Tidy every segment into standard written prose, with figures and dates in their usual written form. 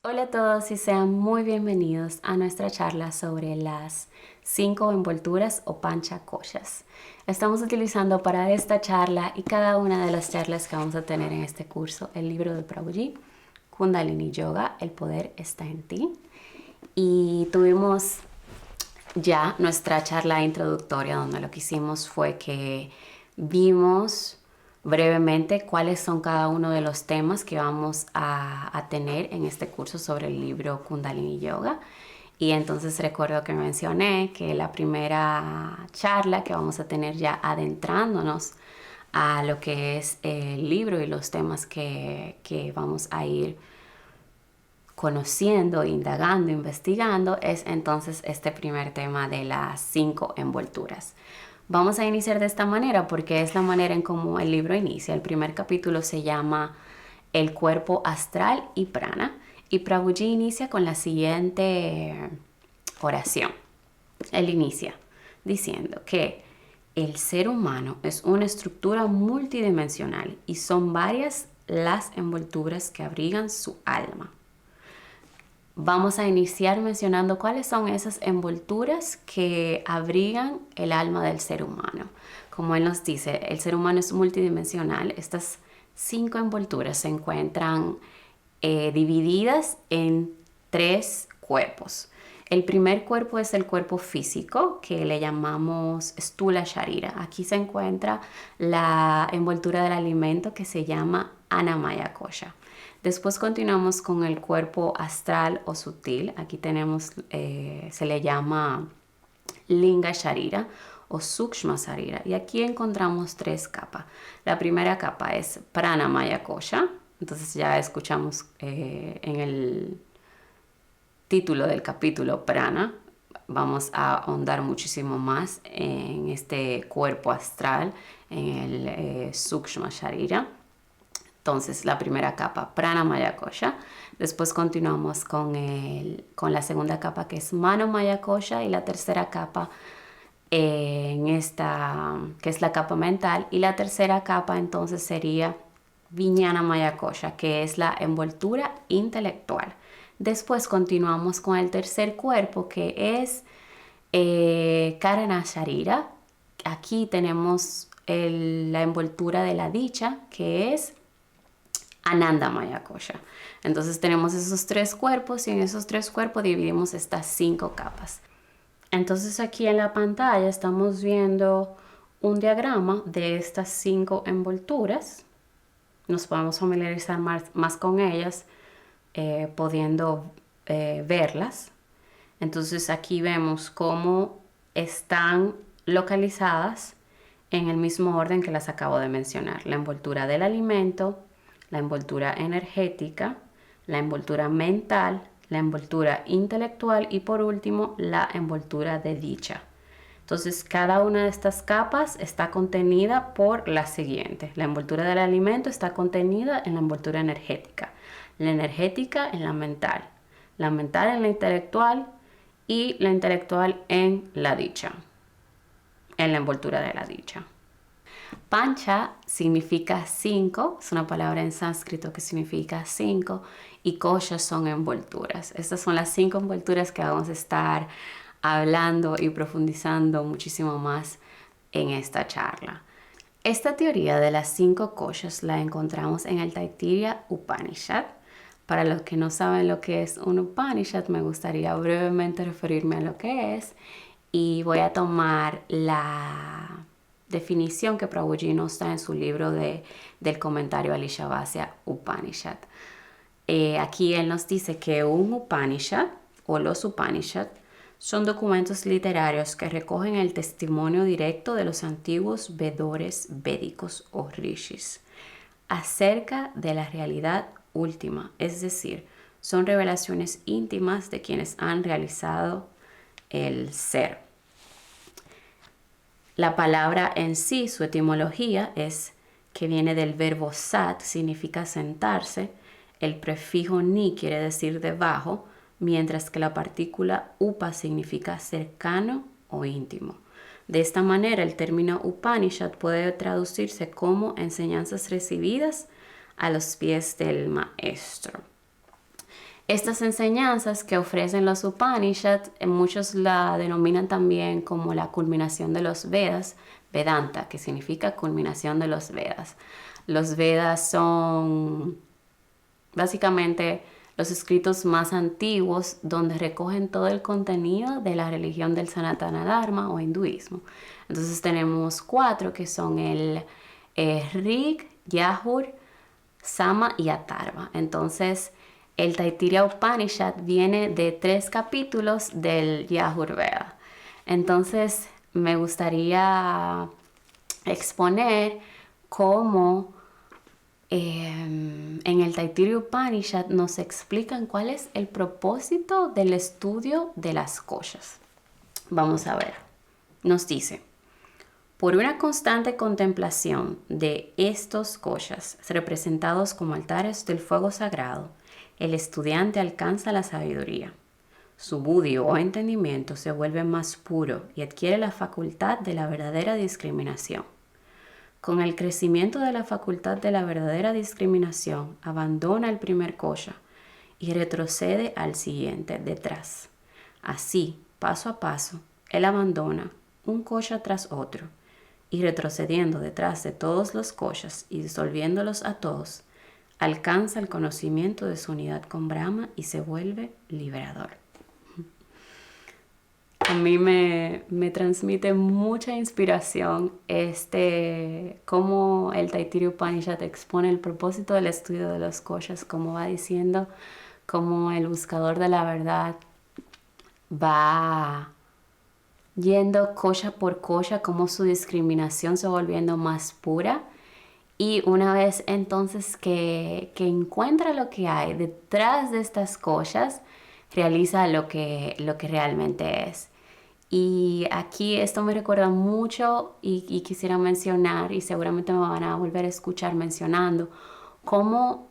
Hola a todos y sean muy bienvenidos a nuestra charla sobre las 5 envolturas o panchakoshas. Estamos utilizando para esta charla y cada una de las charlas que vamos a tener en este curso el libro de Prabhuji, Kundalini Yoga, El poder está en ti. Y tuvimos ya nuestra charla introductoria donde lo que hicimos fue que vimos brevemente cuáles son cada uno de los temas que vamos a tener en este curso sobre el libro Kundalini Yoga. Y entonces recuerdo que mencioné que la primera charla que vamos a tener ya adentrándonos a lo que es el libro y los temas que vamos a ir conociendo, indagando, investigando, es entonces este primer tema de las 5 envolturas. Vamos a iniciar de esta manera porque es la manera en cómo el libro inicia. El primer capítulo se llama El cuerpo astral y prana y Prabhuji inicia con la siguiente oración. Él inicia diciendo que el ser humano es una estructura multidimensional y son varias las envolturas que abrigan su alma. Vamos a iniciar mencionando cuáles son esas envolturas que abrigan el alma del ser humano. Como él nos dice, el ser humano es multidimensional. Estas 5 envolturas se encuentran divididas en 3 cuerpos. El primer cuerpo es el cuerpo físico, que le llamamos Stula Sharira. Aquí se encuentra la envoltura del alimento que se llama Annamaya Kosha. Después continuamos con el cuerpo astral o sutil. Aquí tenemos, se le llama Linga Sharira o Sukshma Sharira. Y aquí encontramos 3 capas. La primera capa es Pranamaya Kosha. Entonces ya escuchamos en el título del capítulo Prana. Vamos a ahondar muchísimo más en este cuerpo astral, en el Sukshma Sharira. Entonces, la primera capa, Pranamaya Kosha. Después continuamos con la segunda capa, que es Manomaya Kosha. Y la tercera capa, que es la capa mental. Y la tercera capa, entonces, sería Vijnanamaya Kosha, que es la envoltura intelectual. Después continuamos con el tercer cuerpo, que es Karana Sharira. Aquí tenemos la envoltura de la dicha, que es Anandamaya Kosha. Entonces tenemos esos 3 cuerpos y en esos 3 cuerpos dividimos estas 5 capas. Entonces aquí en la pantalla estamos viendo un diagrama de estas 5 envolturas. Nos podemos familiarizar más con ellas, pudiendo verlas. Entonces aquí vemos cómo están localizadas en el mismo orden que las acabo de mencionar. La envoltura del alimento, la envoltura energética, la envoltura mental, la envoltura intelectual y por último la envoltura de dicha. Entonces cada una de estas capas está contenida por la siguiente. La envoltura del alimento está contenida en la envoltura energética, la energética en la mental en la intelectual y la intelectual en la dicha, en la envoltura de la dicha. Pancha significa 5, es una palabra en sánscrito que significa 5 y kosha son envolturas. Estas son las 5 envolturas que vamos a estar hablando y profundizando muchísimo más en esta charla. Esta teoría de las 5 koshas la encontramos en el Taittiriya Upanishad. Para los que no saben lo que es un Upanishad, me gustaría brevemente referirme a lo que es y voy a tomar la definición que Prabhuji nos da en su libro del comentario al Ishavasya Upanishad. Aquí él nos dice que un Upanishad o los Upanishad son documentos literarios que recogen el testimonio directo de los antiguos vedores védicos o rishis acerca de la realidad última, es decir, son revelaciones íntimas de quienes han realizado el ser. La palabra en sí, su etimología es que viene del verbo sat, significa sentarse. El prefijo ni quiere decir debajo, mientras que la partícula upa significa cercano o íntimo. De esta manera, el término Upanishad puede traducirse como enseñanzas recibidas a los pies del maestro. Estas enseñanzas que ofrecen los Upanishads, muchos la denominan también como la culminación de los Vedas, Vedanta, que significa culminación de los Vedas. Los Vedas son básicamente los escritos más antiguos donde recogen todo el contenido de la religión del Sanatana Dharma o hinduismo. Entonces tenemos 4 que son el Rig, Yajur, Sama y Atharva. Entonces el Taittiriya Upanishad viene de 3 capítulos del Yajurveda. Entonces me gustaría exponer cómo en el Taittiriya Upanishad nos explican cuál es el propósito del estudio de las koshas. Vamos a ver. Nos dice: por una constante contemplación de estos koshas, representados como altares del fuego sagrado, el estudiante alcanza la sabiduría. Su buddhi o entendimiento se vuelve más puro y adquiere la facultad de la verdadera discriminación. Con el crecimiento de la facultad de la verdadera discriminación, abandona el primer kosha y retrocede al siguiente detrás. Así, paso a paso, él abandona un kosha tras otro y retrocediendo detrás de todos los koshas y disolviéndolos a todos, alcanza el conocimiento de su unidad con Brahma y se vuelve liberador. A mí me transmite mucha inspiración cómo el Taittiriya Upanishad expone el propósito del estudio de los koshas, como va diciendo, cómo el buscador de la verdad va yendo kosha por kosha, cómo su discriminación se va volviendo más pura. Y una vez entonces que encuentra lo que hay detrás de estas koshas, realiza lo que realmente es. Y aquí esto me recuerda mucho y quisiera mencionar, y seguramente me van a volver a escuchar mencionando, cómo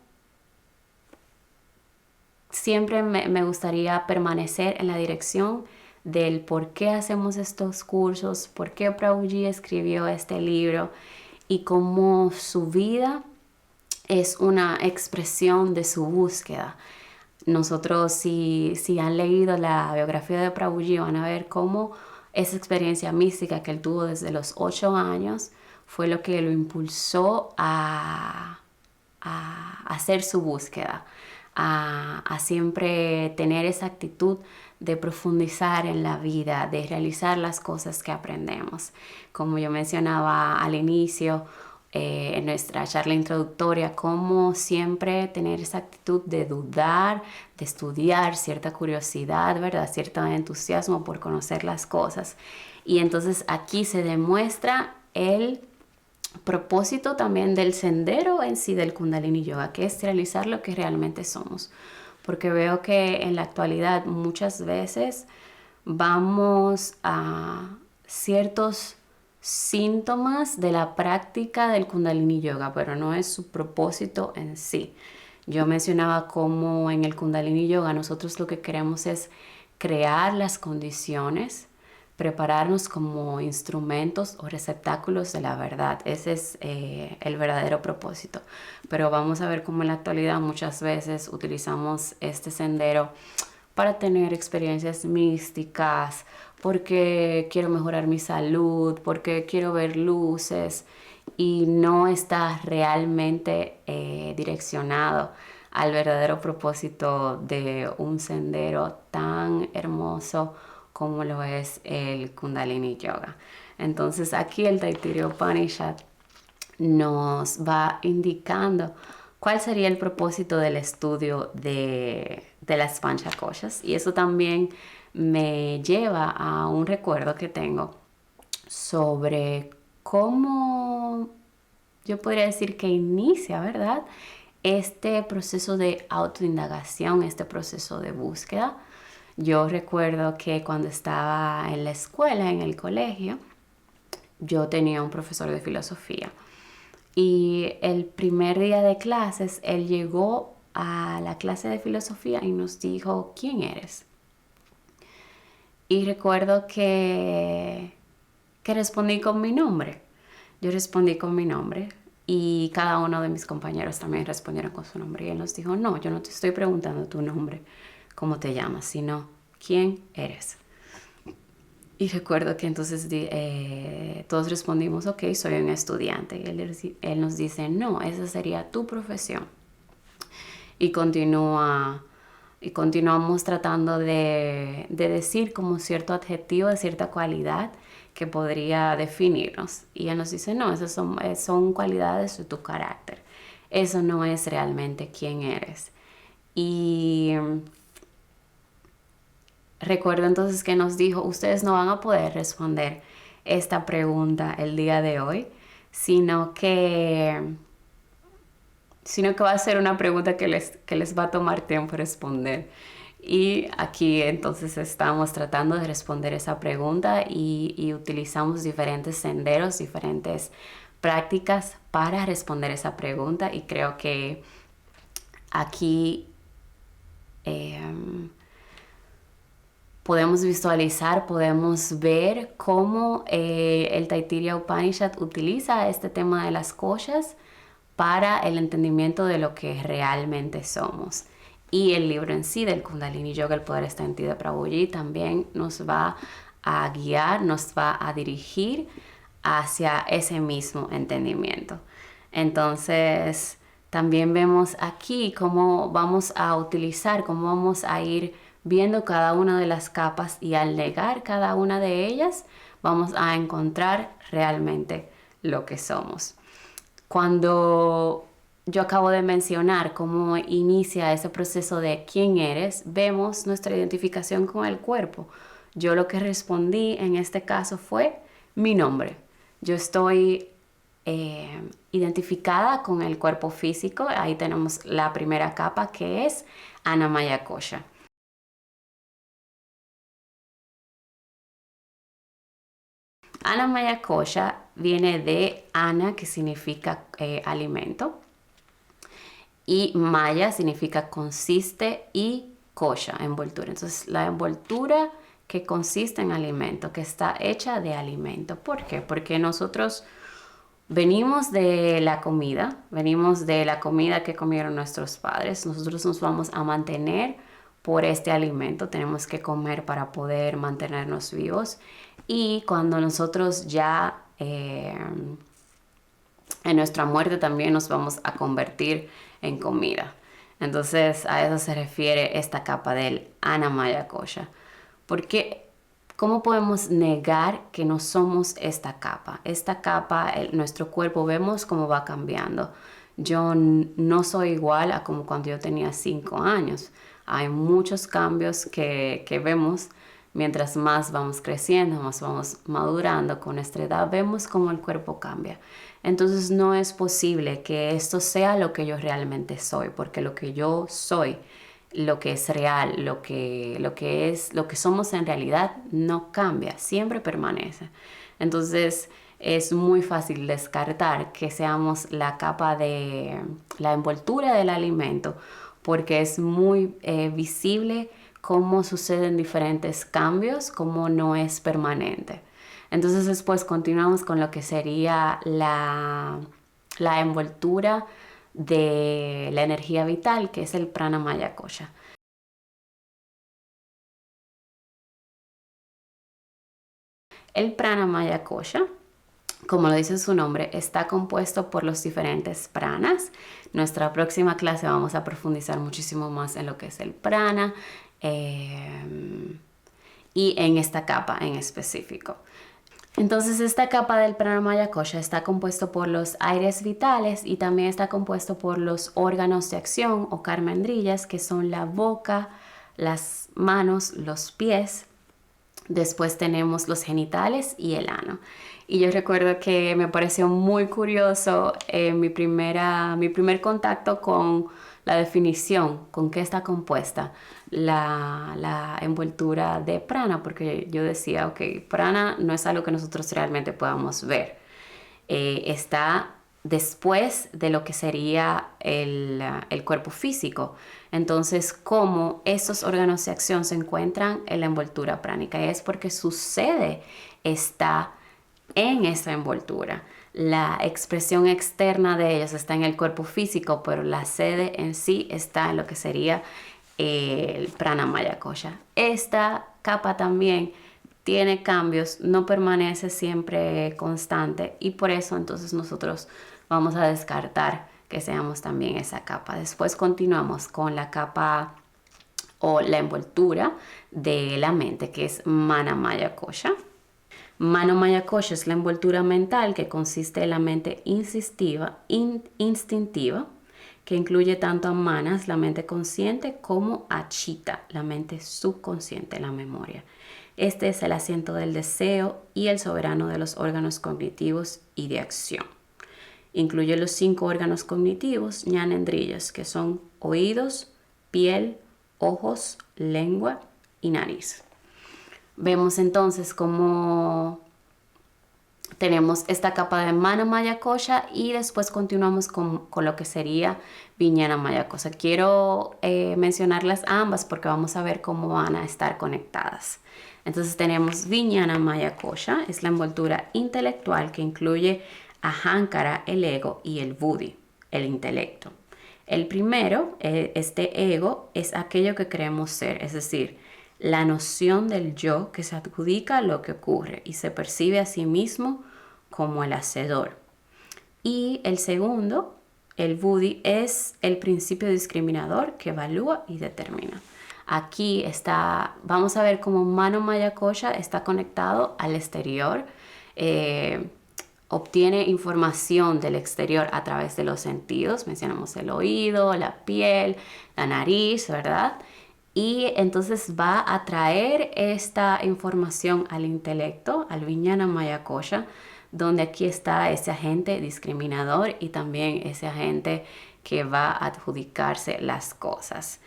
siempre me gustaría permanecer en la dirección del por qué hacemos estos cursos, por qué Prabhuji escribió este libro y cómo su vida es una expresión de su búsqueda. Nosotros, si han leído la biografía de Prabhuji, van a ver cómo esa experiencia mística que él tuvo desde los 8 años fue lo que lo impulsó a hacer su búsqueda, a siempre tener esa actitud de profundizar en la vida, de realizar las cosas que aprendemos. Como yo mencionaba al inicio, en nuestra charla introductoria, cómo siempre tener esa actitud de dudar, de estudiar, cierta curiosidad, ¿verdad? Cierto entusiasmo por conocer las cosas. Y entonces aquí se demuestra el propósito también del sendero en sí del Kundalini Yoga, que es realizar lo que realmente somos. Porque veo que en la actualidad muchas veces vamos a ciertos síntomas de la práctica del Kundalini Yoga, pero no es su propósito en sí. Yo mencionaba cómo en el Kundalini Yoga nosotros lo que queremos es crear las condiciones, prepararnos como instrumentos o receptáculos de la verdad. Ese es el verdadero propósito. Pero vamos a ver cómo en la actualidad muchas veces utilizamos este sendero para tener experiencias místicas, porque quiero mejorar mi salud, porque quiero ver luces y no está realmente direccionado al verdadero propósito de un sendero tan hermoso como lo es el Kundalini Yoga. Entonces aquí el Taittiriya Upanishad nos va indicando cuál sería el propósito del estudio de las Panchakoshas. Y eso también me lleva a un recuerdo que tengo sobre cómo yo podría decir que inicia, ¿verdad? Este proceso de autoindagación, este proceso de búsqueda. Yo recuerdo que cuando estaba en la escuela, en el colegio, yo tenía un profesor de filosofía. Y el primer día de clases, él llegó a la clase de filosofía y nos dijo: ¿quién eres? Y recuerdo que respondí con mi nombre. Yo respondí con mi nombre. Y cada uno de mis compañeros también respondieron con su nombre. Y él nos dijo, no, yo no te estoy preguntando tu nombre, cómo te llamas, sino quién eres. Y recuerdo que entonces todos respondimos, ok, soy un estudiante. Y él nos dice, no, esa sería tu profesión. Y continuamos tratando de decir como cierto adjetivo, de cierta cualidad que podría definirnos. Y él nos dice, no, esas son cualidades de tu carácter. Eso no es realmente quién eres. Y recuerdo entonces que nos dijo, ustedes no van a poder responder esta pregunta el día de hoy, sino que va a ser una pregunta que les va a tomar tiempo responder. Y aquí entonces estamos tratando de responder esa pregunta y utilizamos diferentes senderos, diferentes prácticas para responder esa pregunta. Y creo que aquí podemos visualizar, podemos ver cómo el Taittiriya Upanishad utiliza este tema de las koshas para el entendimiento de lo que realmente somos. Y el libro en sí del Kundalini Yoga, el poder está en ti de Prabhuji, también nos va a guiar, nos va a dirigir hacia ese mismo entendimiento. Entonces, también vemos aquí cómo vamos a utilizar, cómo vamos a ir viendo cada una de las capas, y al negar cada una de ellas, vamos a encontrar realmente lo que somos. Cuando yo acabo de mencionar cómo inicia ese proceso de quién eres, vemos nuestra identificación con el cuerpo. Yo lo que respondí en este caso fue mi nombre. Yo estoy identificada con el cuerpo físico. Ahí tenemos la primera capa, que es Annamaya Kosha. Annamaya Kosha viene de Anna, que significa alimento, y Maya significa consiste, y Kosha, envoltura. Entonces, la envoltura que consiste en alimento, que está hecha de alimento. ¿Por qué? Porque nosotros venimos de la comida que comieron nuestros padres. Nosotros nos vamos a mantener por este alimento. Tenemos que comer para poder mantenernos vivos. Y cuando nosotros ya en nuestra muerte también nos vamos a convertir en comida. Entonces a eso se refiere esta capa del Annamaya Kosha. Porque ¿cómo podemos negar que no somos esta capa? Esta capa, nuestro cuerpo, vemos cómo va cambiando. Yo no soy igual a como cuando yo tenía 5 años. Hay muchos cambios que vemos mientras más vamos creciendo, más vamos madurando con nuestra edad, vemos cómo el cuerpo cambia. Entonces no es posible que esto sea lo que yo realmente soy, porque lo que yo soy, lo que es real, lo que somos en realidad no cambia, siempre permanece. Entonces es muy fácil descartar que seamos la capa de la envoltura del alimento, porque es muy visible cómo suceden diferentes cambios, cómo no es permanente. Entonces después continuamos con lo que sería la envoltura de la energía vital, que es el Pranamaya Kosha. El Pranamaya Kosha, como lo dice su nombre, está compuesto por los diferentes pranas. Nuestra próxima clase vamos a profundizar muchísimo más en lo que es el prana y en esta capa en específico. Entonces esta capa del Pranamaya Kosha está compuesto por los aires vitales y también está compuesto por los órganos de acción o karmendriyas, que son la boca, las manos, los pies. Después tenemos los genitales y el ano. Y yo recuerdo que me pareció muy curioso mi primer contacto con la definición, con qué está compuesta la envoltura de prana, porque yo decía, ok, prana no es algo que nosotros realmente podamos ver. Está después de lo que sería el cuerpo físico. Entonces, cómo esos órganos de acción se encuentran en la envoltura pránica, y es porque su sede está en esa envoltura. la expresión externa de ellos está en el cuerpo físico, pero la sede en sí está en lo que sería el Pranamaya Kosha. Esta capa también tiene cambios, no permanece siempre constante y por eso entonces nosotros vamos a descartar que seamos también esa capa. Después continuamos con la capa o la envoltura de la mente, que es Manamaya Kosha. Manamaya Kosha es la envoltura mental que consiste en la mente instintiva, que incluye tanto a manas, la mente consciente, como a chitta, la mente subconsciente, la memoria. Este es el asiento del deseo y el soberano de los órganos cognitivos y de acción. Incluye los 5 órganos cognitivos, ñanendriyas, que son oídos, piel, ojos, lengua y nariz. Vemos entonces cómo tenemos esta capa de Manamaya Kosha y después continuamos con lo que sería Vijnanamaya Kosha. Quiero mencionarlas ambas porque vamos a ver cómo van a estar conectadas. Entonces tenemos Vijnanamaya Kosha, es la envoltura intelectual que incluye Ahankara, el ego, y el Buddhi, el intelecto. El primero, este ego, es aquello que creemos ser, es decir, la noción del yo que se adjudica a lo que ocurre y se percibe a sí mismo como el hacedor. Y el segundo, el Buddhi, es el principio discriminador que evalúa y determina. Aquí está, vamos a ver cómo Manamaya Kosha está conectado al exterior, obtiene información del exterior a través de los sentidos, mencionamos el oído, la piel, la nariz, ¿verdad? Y entonces va a traer esta información al intelecto, al Vijnanamaya Kosha, donde aquí está ese agente discriminador y también ese agente que va a adjudicarse las cosas.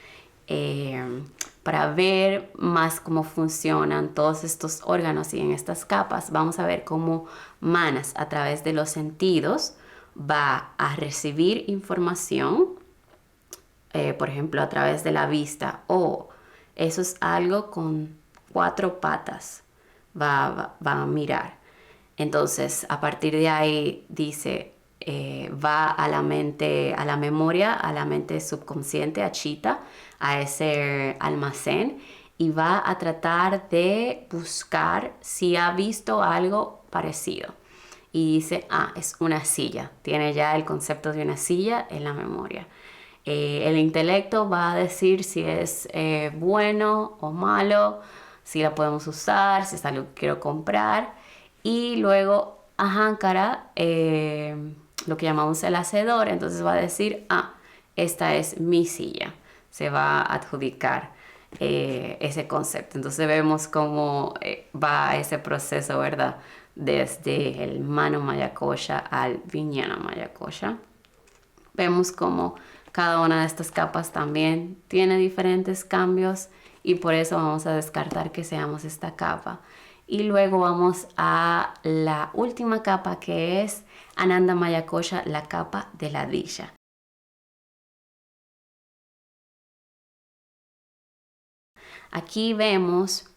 Para ver más cómo funcionan todos estos órganos y en estas capas, vamos a ver cómo Manas a través de los sentidos va a recibir información, por ejemplo a través de la vista, o eso es algo con 4 patas, va a mirar. Entonces a partir de ahí dice, va a la mente, a la memoria, a la mente subconsciente, a chitta, a ese almacén, y va a tratar de buscar si ha visto algo parecido. Y dice, es una silla. Tiene ya el concepto de una silla en la memoria. El intelecto va a decir si es bueno o malo, si la podemos usar, si es algo que quiero comprar. Y luego Ahankara, lo que llamamos el hacedor, entonces va a decir, esta es mi silla. Se va a adjudicar ese concepto. Entonces vemos cómo va ese proceso, ¿verdad? Desde el Manamaya Kosha al Vijnanamaya Kosha. Vemos cómo cada una de estas capas también tiene diferentes cambios y por eso vamos a descartar que seamos esta capa. Y luego vamos a la última capa, que es Anandamaya Kosha, la capa de la dicha. Aquí vemos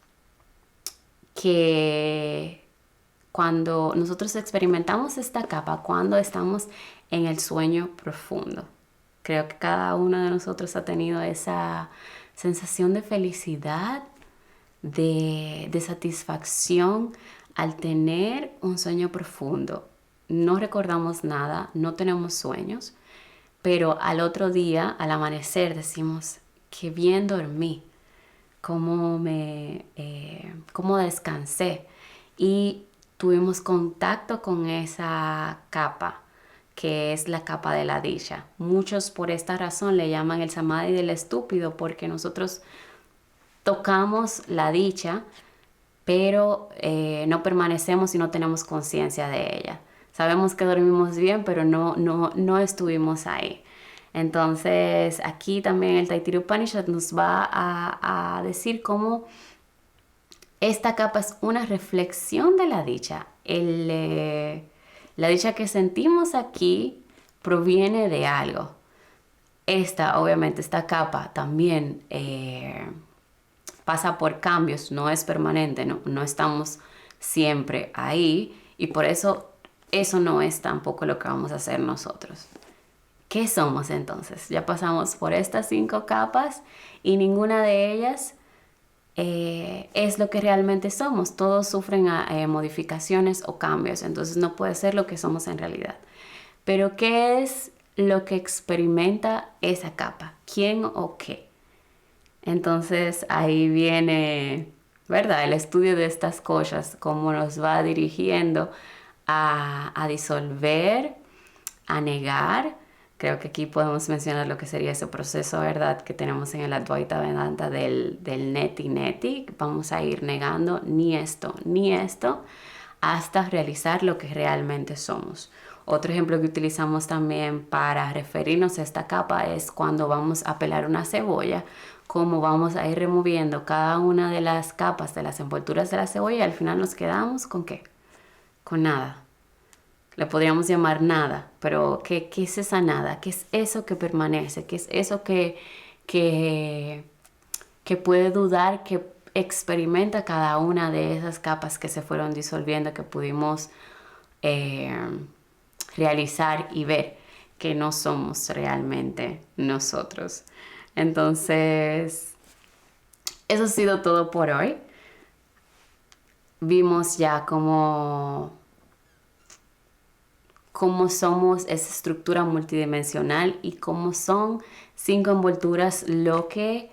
que cuando nosotros experimentamos esta capa, cuando estamos en el sueño profundo, creo que cada uno de nosotros ha tenido esa sensación de felicidad, de satisfacción al tener un sueño profundo. No recordamos nada, no tenemos sueños, pero al otro día, al amanecer, decimos, qué bien dormí, cómo descansé. Y tuvimos contacto con esa capa, que es la capa de la dicha. Muchos por esta razón le llaman el samadhi del estúpido, porque nosotros tocamos la dicha, pero no permanecemos y no tenemos conciencia de ella. Sabemos que dormimos bien, pero no estuvimos ahí. Entonces aquí también el Taittiriya Upanishad nos va a decir cómo esta capa es una reflexión de la dicha. La dicha que sentimos aquí proviene de algo. Obviamente, esta capa también pasa por cambios, no es permanente, no estamos siempre ahí, y por eso eso no es tampoco lo que vamos a hacer nosotros. ¿Qué somos entonces? Ya pasamos por estas 5 capas y ninguna de ellas es lo que realmente somos. Todos sufren modificaciones o cambios, entonces no puede ser lo que somos en realidad. Pero ¿qué es lo que experimenta esa capa? ¿Quién o qué? Entonces ahí viene, ¿verdad? El estudio de estas cosas, cómo nos va dirigiendo a disolver, a negar. Creo que aquí podemos mencionar lo que sería ese proceso, ¿verdad? Que tenemos en el Advaita Vedanta del neti neti. Vamos a ir negando ni esto, hasta realizar lo que realmente somos. Otro ejemplo que utilizamos también para referirnos a esta capa es cuando vamos a pelar una cebolla, cómo vamos a ir removiendo cada una de las capas de las envolturas de la cebolla y al final nos quedamos ¿con qué? Con nada. Le podríamos llamar nada, pero ¿qué es esa nada? ¿Qué es eso que permanece? ¿Qué es eso que, que puede dudar, que experimenta cada una de esas capas que se fueron disolviendo, que pudimos eh, realizar y ver que no somos realmente nosotros? Entonces, eso ha sido todo por hoy. Vimos ya cómo somos esa estructura multidimensional y cómo son 5 envolturas lo que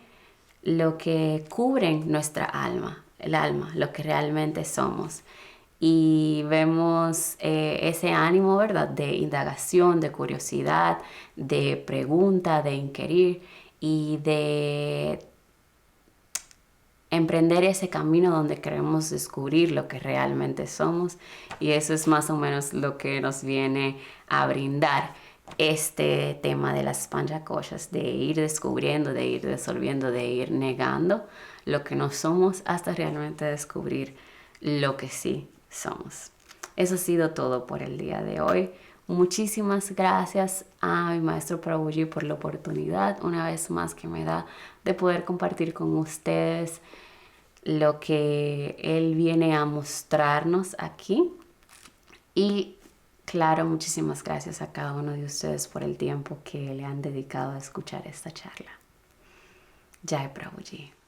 cubren nuestra alma, el alma, lo que realmente somos. Y vemos ese ánimo, ¿verdad? De indagación, de curiosidad, de pregunta, de inquirir y de emprender ese camino donde queremos descubrir lo que realmente somos, y eso es más o menos lo que nos viene a brindar este tema de las panchakoshas, de ir descubriendo, de ir disolviendo, de ir negando lo que no somos hasta realmente descubrir lo que sí somos. Eso ha sido todo por el día de hoy. Muchísimas gracias a mi maestro Prabhuji por la oportunidad una vez más que me da de poder compartir con ustedes lo que él viene a mostrarnos aquí. Y claro, muchísimas gracias a cada uno de ustedes por el tiempo que le han dedicado a escuchar esta charla. Jai Prabhuji.